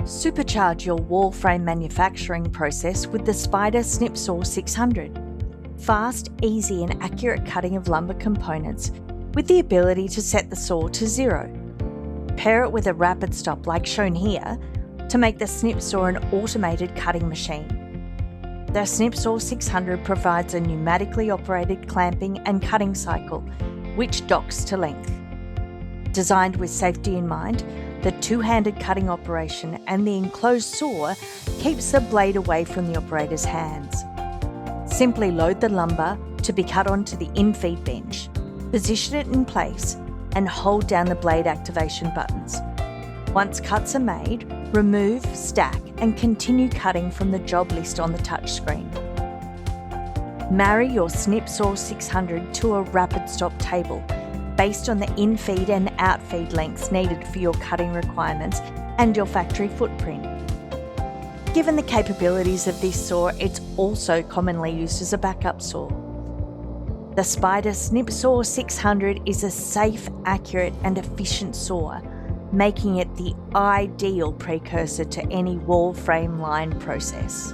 Supercharge your wall frame manufacturing process with the Spida Snip Saw 600. Fast, easy and accurate cutting of lumber components with the ability to set the saw to 0. Pair it with a rapid stop like shown here to make the Snip Saw an automated cutting machine. The SnipSaw 600 provides a pneumatically operated clamping and cutting cycle, which docks to length. Designed with safety in mind, the two-handed cutting operation and the enclosed saw keeps the blade away from the operator's hands. Simply load the lumber to be cut onto the in-feed bench, position it in place, and hold down the blade activation buttons. Once cuts are made, remove, stack, and continue cutting from the job list on the touchscreen. Marry your SnipSaw 600 to a rapid stop table based on the in-feed and out-feed lengths needed for your cutting requirements and your factory footprint. Given the capabilities of this saw, it's also commonly used as a backup saw. The Spida Snip Saw 600 is a safe, accurate and efficient saw, making it the ideal precursor to any wall frame line process.